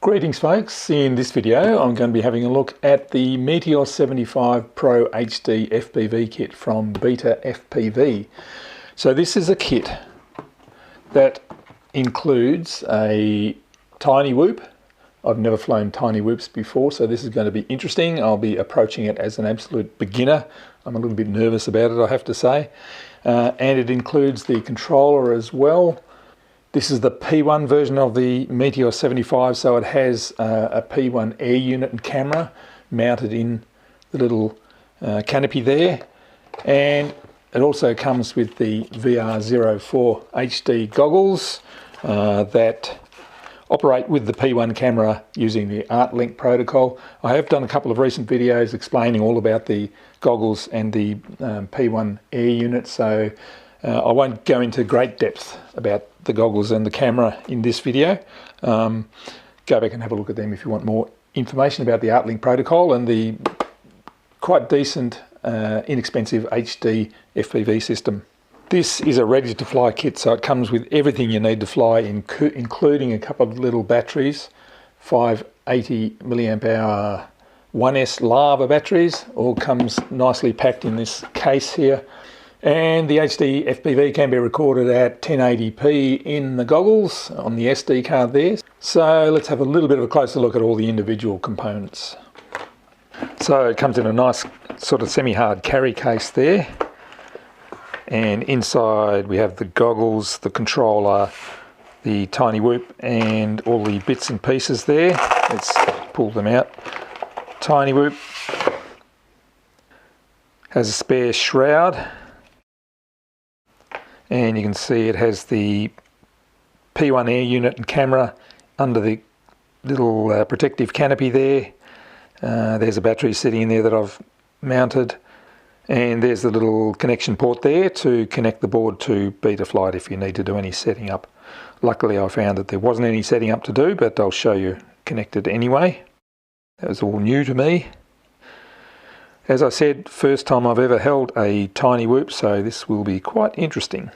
Greetings folks, in this video I'm going to be having a look at the Meteor75 Pro HD FPV kit from BetaFPV. So this is a kit that includes a tiny whoop. I've never flown tiny whoops before, so this is going to be interesting. I'll be approaching it as an absolute beginner. I'm a little bit nervous about it, I have to say. And it includes the controller as well. This is the P1 version of the Meteor75, so it has a P1 air unit and camera mounted in the little canopy there. And it also comes with the VR04 HD goggles that operate with the P1 camera using the Artlynk protocol. I have done a couple of recent videos explaining all about the goggles and the P1 air unit, so I won't go into great depth about the goggles and the camera in this video. Go back and have a look at them if you want more information about the Artlynk protocol and the quite decent, inexpensive HD FPV system. This is a ready-to-fly kit, so it comes with everything you need to fly, including a couple of little batteries, 580 milliamp hour 1S lava batteries, all comes nicely packed in this case here. And the HD FPV can be recorded at 1080p in the goggles on the SD card there. So let's have a little bit of a closer look at all the individual components. So it comes in a nice sort of semi-hard carry case there. And inside we have the goggles, the controller, the tiny whoop and all the bits and pieces there. Let's pull them out. Tiny whoop has a spare shroud. And you can see it has the P1 air unit and camera under the little protective canopy there. There's a battery sitting in there that I've mounted. And there's the little connection port there to connect the board to Betaflight if you need to do any setting up. Luckily I found that there wasn't any setting up to do, but I'll show you connected anyway. That was all new to me. As I said, first time I've ever held a tiny whoop, so this will be quite interesting.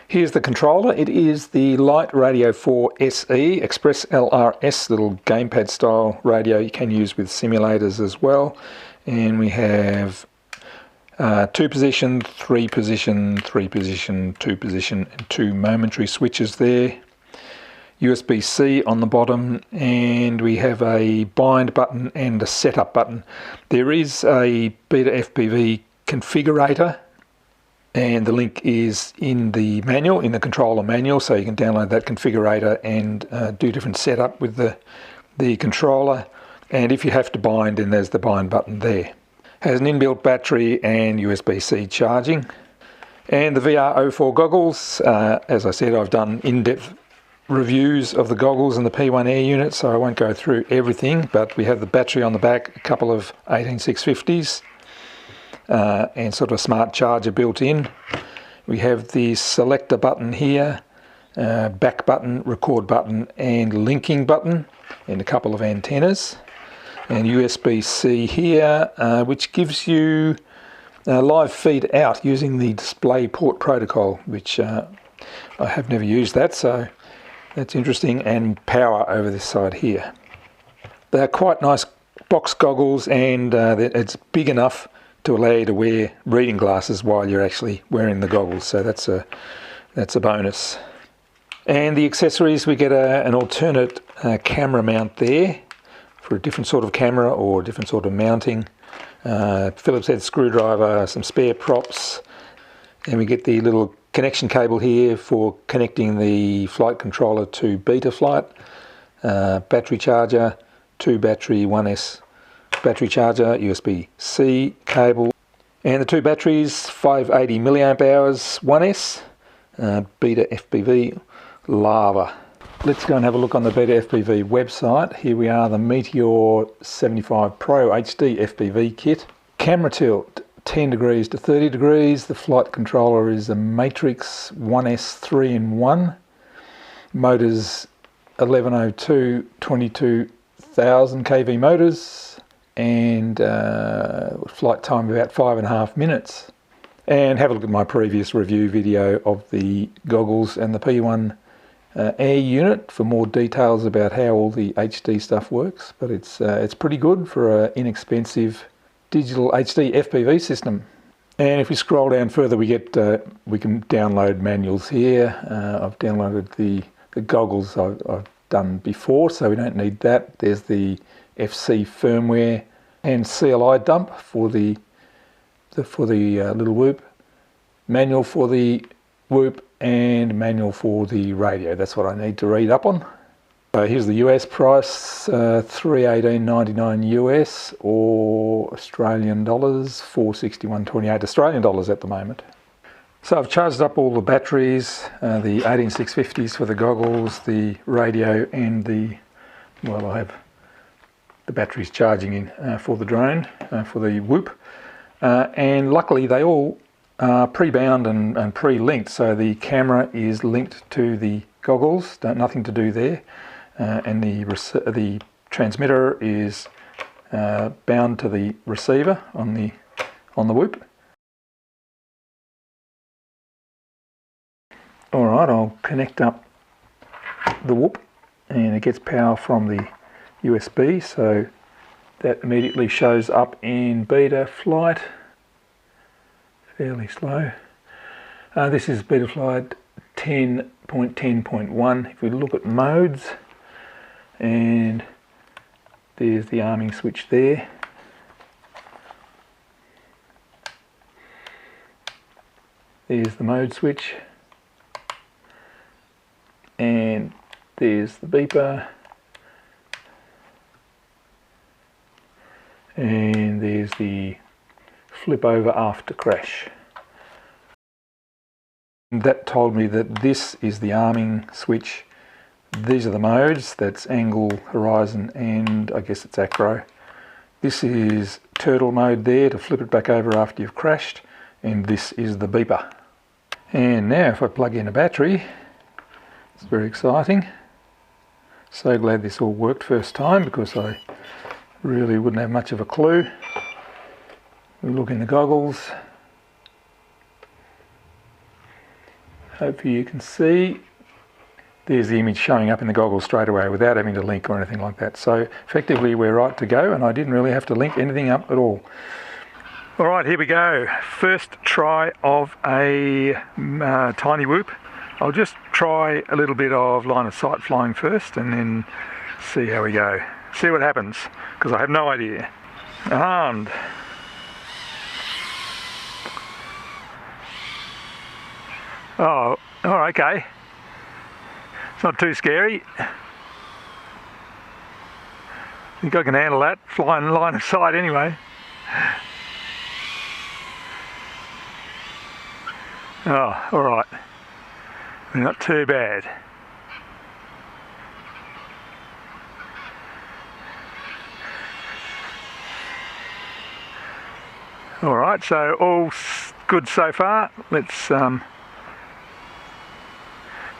Here's the controller. It is the Light Radio 4 SE Express LRS, little gamepad style radio you can use with simulators as well. And we have 2 position, 3 position, 3 position, 2 position and 2 momentary switches there. USB-C on the bottom, and we have a bind button and a setup button. There is a BetaFPV configurator, and the link is in the manual, in the controller manual, so you can download that configurator and do different setup with the controller. And if you have to bind, then there's the bind button there. Has an inbuilt battery and USB-C charging. And the VR04 goggles, as I said, I've done in-depth reviews of the goggles and the P1 air unit, so I won't go through everything, but we have the battery on the back, a couple of 18650s and sort of a smart charger built in. We have the selector button here, back button, record button and linking button, and a couple of antennas, and USB-C here, which gives you live feed out using the display port protocol, which I have never used that, so that's interesting, and power over this side here. They're quite nice box goggles, and it's big enough to allow you to wear reading glasses while you're actually wearing the goggles, so that's a bonus. And the accessories, we get an alternate camera mount there for a different sort of camera or different sort of mounting. Phillips head screwdriver, some spare props, and we get the little connection cable here for connecting the flight controller to Betaflight, battery charger, 2 battery 1S battery charger, USB-C cable, and the 2 batteries, 580 milliamp hours 1S, BetaFPV lava. Let's go and have a look on the BetaFPV website. Here we are, the Meteor75 Pro HD FPV kit. Camera tilt 10 degrees to 30 degrees. The flight controller is a Matrix 1S 3-in-1. Motors 1102 22,000 kV motors, and flight time about 5.5 minutes. And have a look at my previous review video of the goggles and the P1 air unit for more details about how all the HD stuff works, but it's pretty good for an inexpensive digital HD FPV system. And if we scroll down further, we can download manuals here. I've downloaded the goggles I've done before, so we don't need that. There's the FC firmware and CLI dump for the little whoop, manual for the whoop, and manual for the radio. That's what I need to read up on. Here's the US price, $318.99 US, or Australian dollars, $461.28 Australian dollars at the moment. So I've charged up all the batteries, the 18650s for the goggles, the radio, and I have the batteries charging in for the drone, for the whoop. And luckily they all are pre-bound and pre-linked, so the camera is linked to the goggles, nothing to do there. And the transmitter is bound to the receiver on the whoop. Alright, I'll connect up the whoop, and it gets power from the USB, so that immediately shows up in beta flight. Fairly slow. This is beta flight 10.10.1. If we look at modes, and there's the arming switch there. There's the mode switch, and there's the beeper, and there's the flip over after crash. That told me that this is the arming switch. These are the modes, that's angle, horizon, and I guess it's acro. This is turtle mode there to flip it back over after you've crashed, and this is the beeper. And now if I plug in a battery, it's very exciting. So glad this all worked first time, because I really wouldn't have much of a clue. We look in the goggles. Hopefully you can see. There's the image showing up in the goggles straight away without having to link or anything like that. So effectively we're right to go, and I didn't really have to link anything up at all. Alright, here we go. First try of a tiny whoop. I'll just try a little bit of line of sight flying first, and then see how we go. See what happens, because I have no idea. Armed. Oh, okay. It's not too scary. I think I can handle that, flying line of sight anyway. Oh, alright. Not too bad. Alright, so all good so far. Let's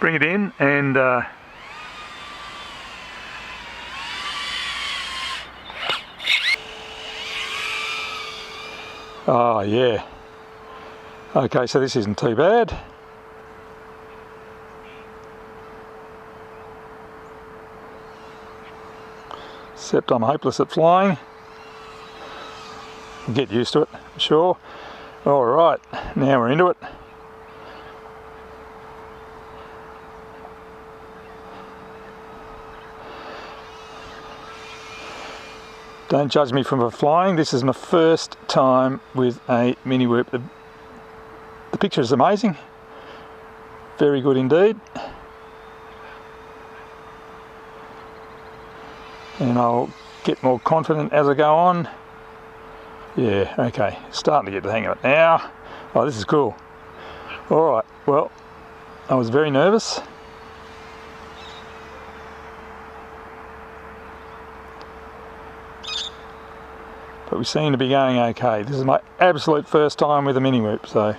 bring it in and oh yeah. Okay, so this isn't too bad. Except I'm hopeless at flying. Get used to it, I'm sure. Alright, now we're into it. Don't judge me for flying. This is my first time with a mini whoop. The picture is amazing. Very good indeed. And I'll get more confident as I go on. Yeah, okay. Starting to get the hang of it now. Oh, this is cool. Alright, well, I was very nervous. But we seem to be going okay. This is my absolute first time with a mini whoop, so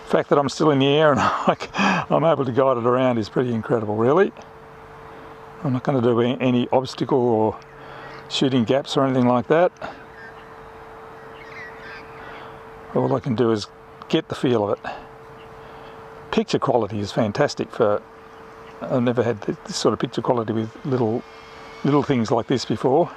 the fact that I'm still in the air and I'm able to guide it around is pretty incredible, really. I'm not going to do any obstacle or shooting gaps or anything like that. All I can do is get the feel of it. picture quality is fantastic. I've never had this sort of picture quality with little things like this before.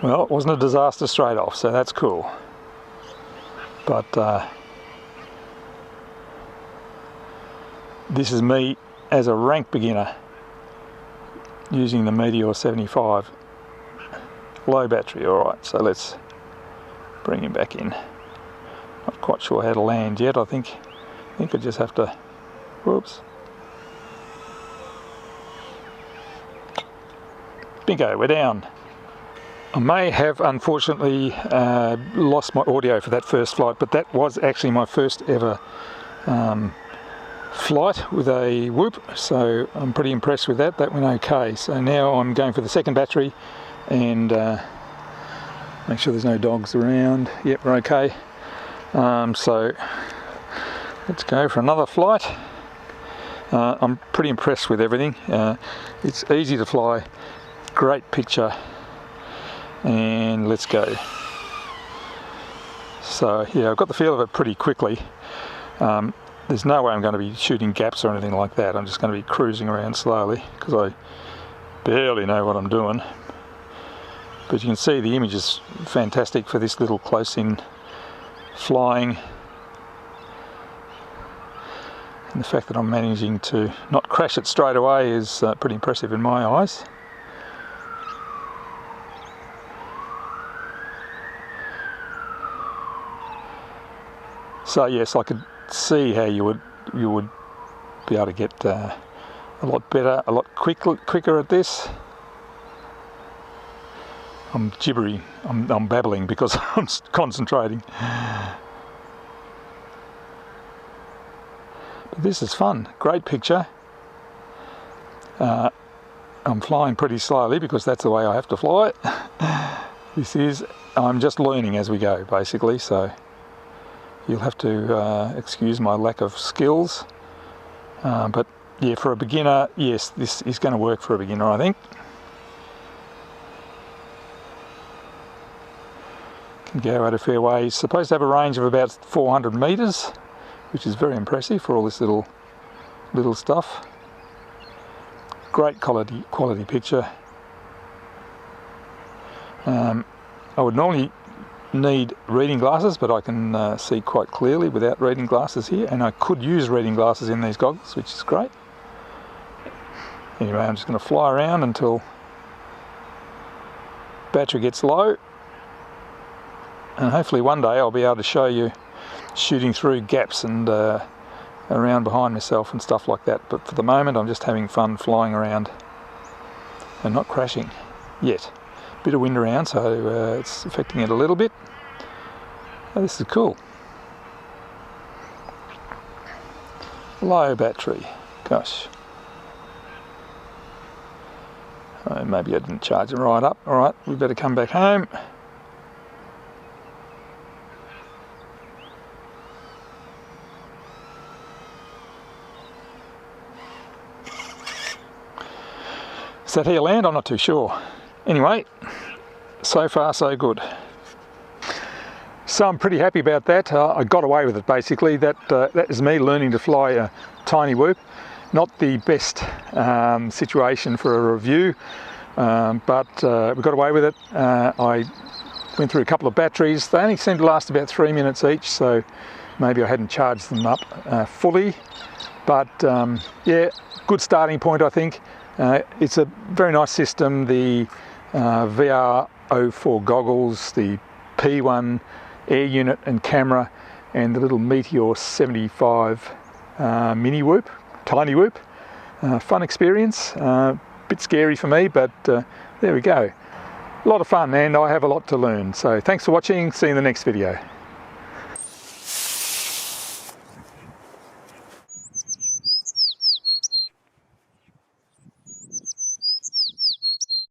Well, it wasn't a disaster straight off, so that's cool. But this is me as a rank beginner using the Meteor75. Low battery, alright, so let's bring him back in. Not quite sure how to land yet, I think I just have to, whoops. Bingo, we're down. I may have unfortunately lost my audio for that first flight, but that was actually my first ever flight with a whoop, so I'm pretty impressed with that. That went okay. So now I'm going for the second battery and make sure there's no dogs around. Yep, we're okay. So let's go for another flight. I'm pretty impressed with everything. It's easy to fly, great picture. And let's go. So yeah, I've got the feel of it pretty quickly. There's no way I'm going to be shooting gaps or anything like that. I'm just going to be cruising around slowly because I barely know what I'm doing. But you can see the image is fantastic for this little close-in flying. And the fact that I'm managing to not crash it straight away is pretty impressive in my eyes. So yes, I could see how you would be able to get a lot better, a lot quicker at this. I'm gibbering, I'm babbling because I'm concentrating. But this is fun, great picture. I'm flying pretty slowly because that's the way I have to fly. I'm just learning as we go, basically, so you'll have to excuse my lack of skills, but yeah, for a beginner, yes, this is going to work for a beginner, I think. Can go at a fair way. It's supposed to have a range of about 400 metres, which is very impressive for all this little stuff. Great quality picture. I would normally need reading glasses, but I can see quite clearly without reading glasses here, and I could use reading glasses in these goggles, which is great. Anyway, I'm just going to fly around until battery gets low, and hopefully one day I'll be able to show you shooting through gaps and around behind myself and stuff like that. But for the moment I'm just having fun flying around and not crashing yet. Bit of wind around, so it's affecting it a little bit. Oh, this is cool. Low battery, gosh. Oh, maybe I didn't charge it right up. Alright, we better come back home. Is that how you land? I'm not too sure. Anyway, so far so good. So I'm pretty happy about that. I got away with it basically. That is me learning to fly a tiny whoop. Not the best situation for a review, but we got away with it. I went through a couple of batteries. They only seemed to last about 3 minutes each, so maybe I hadn't charged them up fully. But yeah, good starting point, I think. It's a very nice system. The VR04 goggles, the P1 air unit and camera, and the little Meteor75 mini whoop, tiny whoop. Fun experience, bit scary for me, but there we go. A lot of fun, and I have a lot to learn. So thanks for watching, see you in the next video.